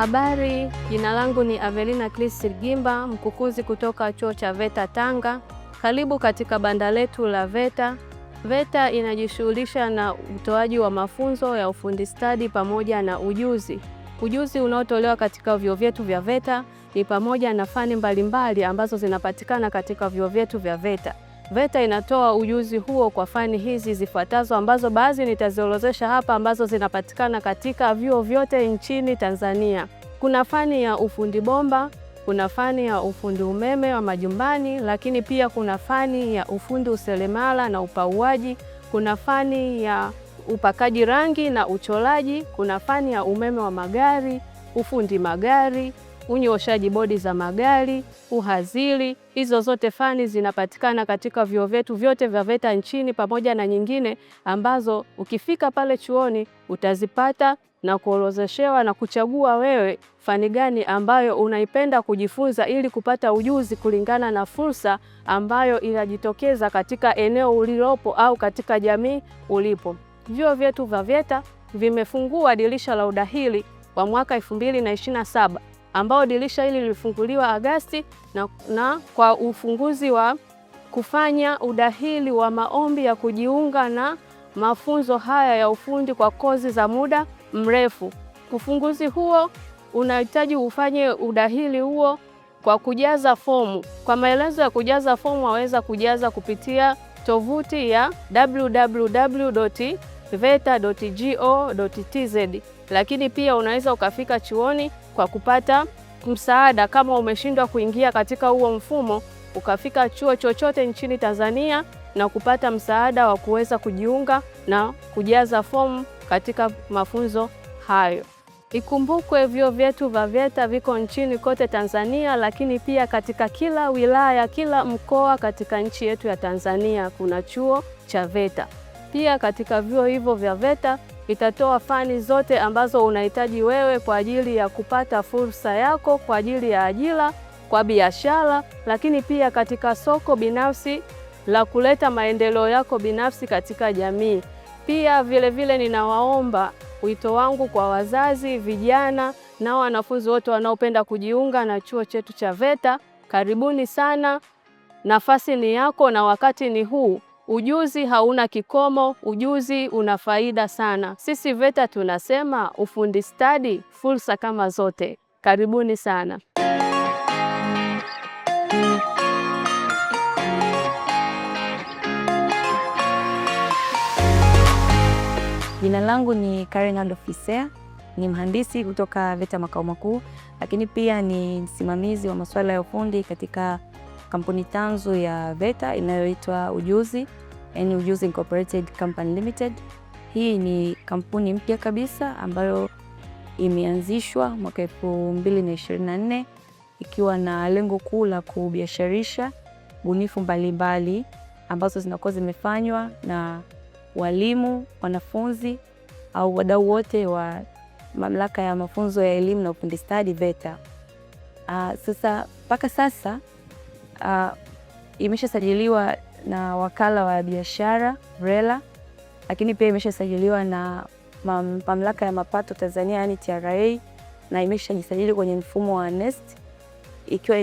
Habari, jina langu ni Avelina Chris Gimba, mkukuzi kutoka Chuo cha VETA Tanga. Karibu katika banda letu la VETA. VETA inajishughulisha na utoaji wa mafunzo ya ufundi stadi pamoja na ujuzi. Ujuzi unaotolewa katika vyuo vyetu vya VETA ni pamoja na fani mbalimbali ambazo zinapatikana katika vyuo vyetu vya VETA. VETA inatoa ujuzi huo kwa fani hizi zifuatazo ambazo baadhi nitaziorodhesha hapa ambazo zinapatikana katika vyuo vyote nchini Tanzania. Kuna fani ya ufundi bomba, kuna fani ya ufundi umeme wa majumbani, lakini pia kuna fani ya ufundi useremala na upauaji, kuna fani ya upakaji rangi na uchoraji, kuna fani ya umeme wa magari, ufundi magari, unyooshaji bodi za magari, uhazili. Hizo zote fani zinapatikana katika vyuo vyetu vyote vya VETA nchini pamoja na nyingine ambazo ukifika pale chuoni utazipata na kuorozeshewa na kuchagua wewe fani gani ambayo unaipenda kujifunza ili kupata ujuzi kulingana na fursa ambayo inajitokeza katika eneo ulilopo au katika jamii ulipo. Vyuo vyetu vya VETA vimefungua dirisha la udahili kwa mwaka 2027 ambao dirisha hili lilifunguliwa Agosti na kwa ufunguzi wa kufanya udahili wa maombi ya kujiunga na mafunzo haya ya ufundi kwa kozi za muda mrefu. Ufunguzi huo unahitaji ufanye udahili huo kwa kujaza fomu. Kwa maelezo ya kujaza fomu waweza kujaza kupitia tovuti ya www.veta.go.tz, lakini pia unaweza ukafika chuoni kwa kupata msaada. Kama umeshindwa kuingia katika huo mfumo, ukafika chuo chochote nchini Tanzania na kupata msaada wa kuweza kujiunga na kujaza fomu katika mafunzo hayo. Ikumbukwe vyuo vyetu vya VETA viko nchini kote Tanzania, lakini pia katika kila wilaya, kila mkoa katika nchi yetu ya Tanzania kuna chuo cha VETA. Pia katika vyuo hivyo vya VETA itatoa fani zote ambazo unahitaji wewe kwa ajili ya kupata fursa yako, kwa ajili ya ajira, kwa biashara, lakini pia katika soko binafsi la kuleta maendeleo yako binafsi katika jamii. Pia vile ninawaomba, wito wangu kwa wazazi, vijana na wanafunzi wote wanaopenda kujiunga na chuo chetu cha VETA, karibuni sana. Nafasi ni yako na wakati ni huu. Ujuzi hauna kikomo, ujuzi una faida sana. Sisi VETA tunasema ufundi stadi, fursa kama zote. Karibuni sana. Jina langu ni Karen Adolfisea, ni mhandisi kutoka VETA makao makuu, lakini pia ni msimamizi wa masuala ya ufundi katika kampuni tanzu ya VETA inayoitwa Ujuzi, yani Ujuzi Incorporated Company Limited. Hii ni kampuni mpya kabisa ambayo imeanzishwa mwaka 2024 ikiwa na lengo kuu la kubiasharisha bunifu mbalimbali ambazo zinakuwa zimefanywa na walimu, wanafunzi au wadau wote wa mamlaka ya mafunzo ya elimu na ufundi stadi VETA. Mpaka sasa imeshasajiliwa na wakala wa biashara RELA, lakini pia imeshasajiliwa na mamlaka ya mapato Tanzania yani TRA, na imeshajisajili kwenye mfumo wa NeST ikiwa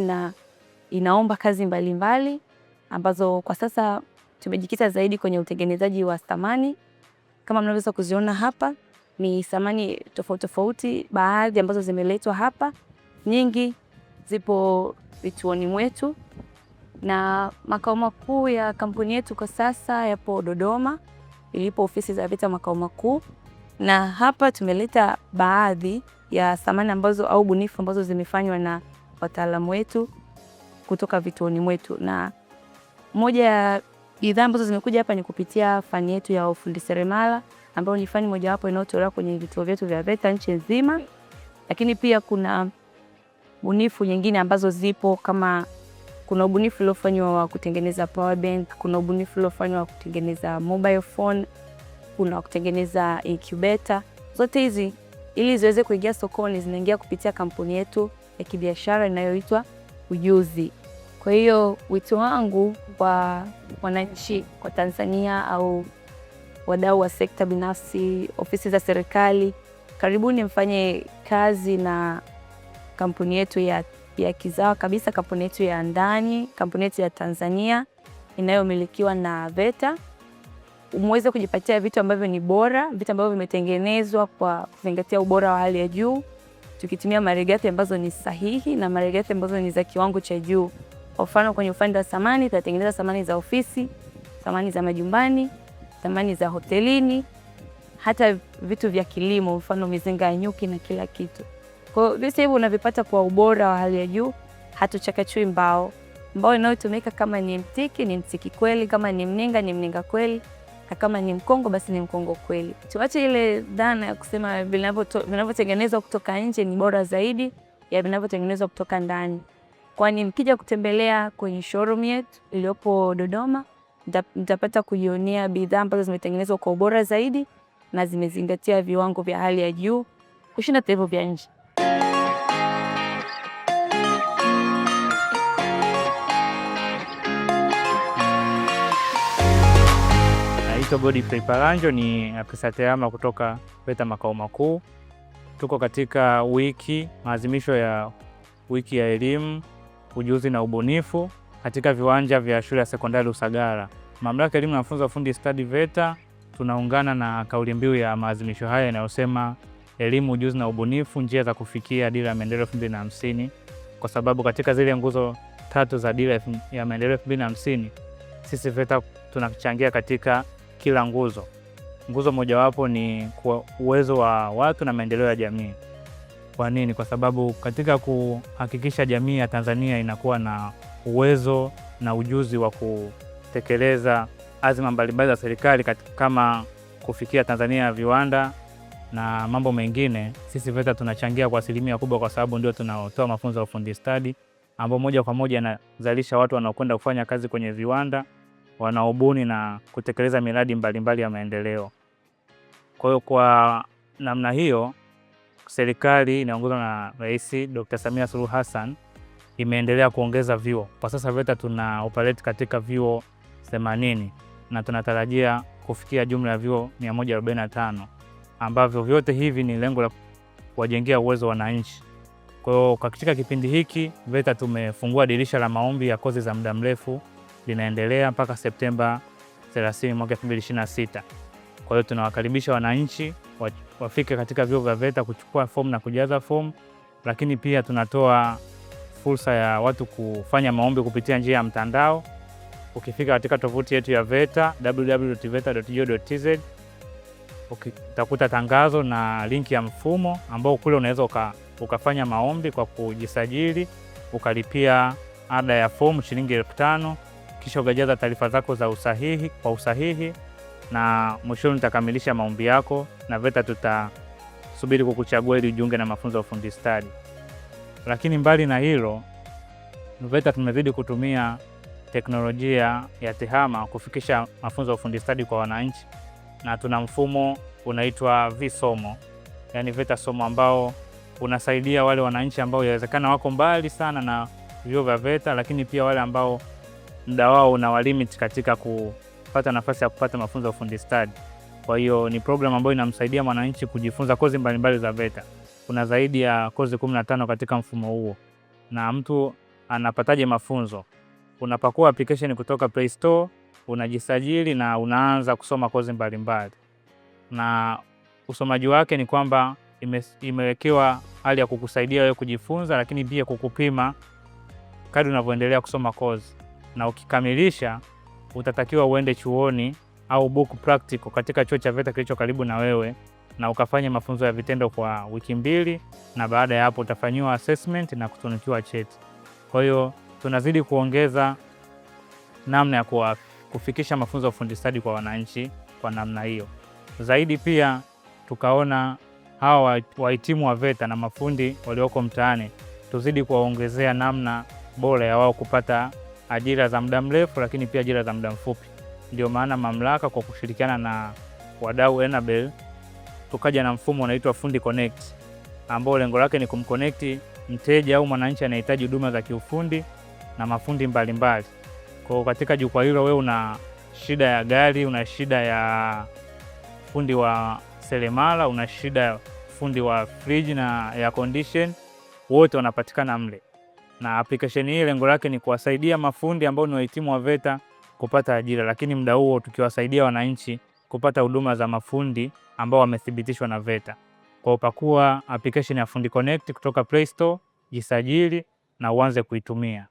inaomba kazi mbalimbali ambazo kwa sasa tumejikita zaidi kwenye utengenezaji wa samani. Kama mnaweza kuziona hapa ni samani tofauti tofauti, baadhi ambazo zimeletwa hapa, nyingi zipo vituoni mwetu, na makao makuu ya kampuni yetu kwa sasa yapo Dodoma, ilipo ofisi za VETA makao makuu. Na hapa tumeleta baadhi ya samani ambazo au bunifu ambazo zimefanywa na wataalamu wetu kutoka vituoni mwetu, na moja ya bidhaa ambazo zimekuja hapa ni kupitia fani yetu ya ufundi seremala ambayo ni fani mojawapo inayotolewa kwenye vituo vyetu vya VETA nchi nzima. Lakini pia kuna bunifu nyingine ambazo zipo, kama kuna ubunifu uliofanywa wa kutengeneza power bank, kuna ubunifu uliofanywa wa kutengeneza mobile phone, kuna kutengeneza incubator. Zote hizi ili ziweze kuingia sokoni zinaingia kupitia kampuni yetu ya kibiashara inayoitwa Ujuzi. Kwa hiyo wito wangu kwa wananchi kwa Tanzania au wadau wa sekta binafsi, ofisi za serikali, karibuni mfanye kazi na kampuni yetu ya kizawa kabisa, kampuni yetu ya ndani, kampuni yetu ya Tanzania inayomilikiwa na VETA. Muweze kujipatia vitu ambavyo ni bora, vitu ambavyo vimetengenezwa kwa kuzingatia ubora wa hali ya juu, tukitumia malighafi ambazo ni sahihi na malighafi ambazo ni za kiwango cha juu. Kwa mfano kwenye upande wa samani, tunatengeneza samani za ofisi, samani za majumbani, samani za hotelini, hata vitu vya kilimo, mfano mizinga ya nyuki na kila kitu. Kwa hiyo vitu hivyo unavipata kwa ubora wa hali ya juu. Hatuchakachui mbao. Mbao inayotumika kama ni mtiki, ni mtiki kweli, kama ni mninga, ni mninga kweli, na kama ni mkongo basi ni mkongo kweli. Tuache ile dhana ya kusema vinavyotengenezwa kutoka nje ni bora zaidi ya vinavyotengenezwa kutoka ndani. Kwani mkija kutembelea kwenye showroom yetu iliyopo Dodoma, mtapata kujionea bidhaa ambazo zimetengenezwa kwa ubora zaidi na zimezingatia viwango vya hali ya juu kushinda hivyo vya nje. Naitwa Godfrey Paranjo, ni afisa tehama kutoka VETA makao makuu. Tuko katika maadhimisho ya wiki ya elimu, ujuzi na ubunifu katika viwanja vya shule ya sekondari Usagara. Mamlaka ya elimu na mafunzo ya ufundi stadi VETA tunaungana na kauli mbiu ya maadhimisho haya inayosema elimu, ujuzi na ubunifu, njia za kufikia dira ya maendeleo 2050, kwa sababu katika zile nguzo 3 za dira ya maendeleo 2050 sisi VETA tunachangia katika kila nguzo. Nguzo mojawapo ni kwa uwezo wa watu na maendeleo ya jamii. Kwa nini? Kwa sababu katika kuhakikisha jamii ya Tanzania inakuwa na uwezo na ujuzi wa kutekeleza azima mbalimbali za serikali kama kufikia Tanzania ya viwanda na mambo mengine, sisi VETA tunachangia kwa asilimia kubwa, kwa sababu ndio tunaotoa mafunzo ya ufundi stadi ambao moja kwa moja yanazalisha watu wanaokwenda kufanya kazi kwenye viwanda, wanaobuni na kutekeleza miradi mbalimbali ya maendeleo. Kwa hiyo kwa namna hiyo, serikali inaongozwa na Rais Dr. Samia Suluhu Hassan imeendelea kuongeza vyuo. Kwa sasa VETA tuna operate katika vyuo 80 na tunatarajia kufikia jumla ya vyuo 145 ambavyo vyote hivi ni lengo la kuwajengea uwezo wananchi. Kwa hiyo katika kipindi hiki VETA tumefungua dirisha la maombi ya kozi za muda mrefu, linaendelea mpaka Septemba 30 mwaka 2026. Kwa hiyo tunawakaribisha wananchi wafike katika vyuo vya VETA kuchukua fomu na kujaza fomu, lakini pia tunatoa fursa ya watu kufanya maombi kupitia njia ya mtandao. Ukifika katika tovuti yetu ya VETA www.veta.go.tz utakuta tangazo na linki ya mfumo ambao kule unaweza ukafanya maombi kwa kujisajili, ukalipia ada ya fomu shilingi 5,000, kisha ukajaza taarifa zako za usahihi na mwishoni utakamilisha maombi yako na VETA tutasubiri kukuchagua ili ujiunge na mafunzo ya ufundi stadi. Lakini mbali na hilo, VETA tumezidi kutumia teknolojia ya tehama kufikisha mafunzo ya ufundi stadi kwa wananchi, na tuna mfumo unaitwa Visomo, yani VETA Somo, ambao unasaidia wale wananchi ambao inawezekana wako mbali sana na vyuo vya VETA, lakini pia wale ambao muda wao unawalimit katika kupata nafasi ya kupata mafunzo ya ufundi stadi. Kwa hiyo ni program ambayo inamsaidia mwananchi kujifunza kozi mbalimbali za VETA. Kuna zaidi ya kozi 15 katika mfumo huo. Na mtu anapataje mafunzo? Unapakua application kutoka Play Store, unajisajili na unaanza kusoma kozi mbalimbali. Na usomaji wake ni kwamba imewekewa hali ya kukusaidia wewe kujifunza, lakini pia kukupima kadri unavyoendelea kusoma kozi. Na ukikamilisha utatakiwa uende chuoni au book practical katika chuo cha VETA kilicho karibu na wewe na ukafanya mafunzo ya vitendo kwa wiki 2, na baada ya hapo utafanyiwa assessment na kutunukiwa cheti. Kwa hiyo tunazidi kuongeza namna ya kufikisha mafunzo ya ufundi stadi kwa wananchi kwa namna hiyo. Zaidi pia tukaona hawa wahitimu wa VETA na mafundi walioko mtaani tuzidi kuwaongezea namna bora ya wao kupata ajira za muda mrefu, lakini pia ajira za muda mfupi. Ndio maana mamlaka kwa kushirikiana na wadau Enabel tukaja na mfumo unaitwa Fundi Connect, ambao lengo lake ni kumconnect mteja au mwananchi anayehitaji huduma za kiufundi na mafundi mbalimbali. Kwa katika jukwaa hilo, wewe una shida ya gari, una shida ya fundi wa seremala, una shida ya fundi wa fridge na air condition, wote wanapatikana mle. Na application hii lengo lake ni kuwasaidia mafundi ambao ni wahitimu wa VETA kupata ajira, lakini muda huo tukiwasaidia wananchi kupata huduma za mafundi ambao wamethibitishwa na VETA. Kwa upakua application ya Fundi Connect kutoka Play Store, jisajili na uanze kuitumia.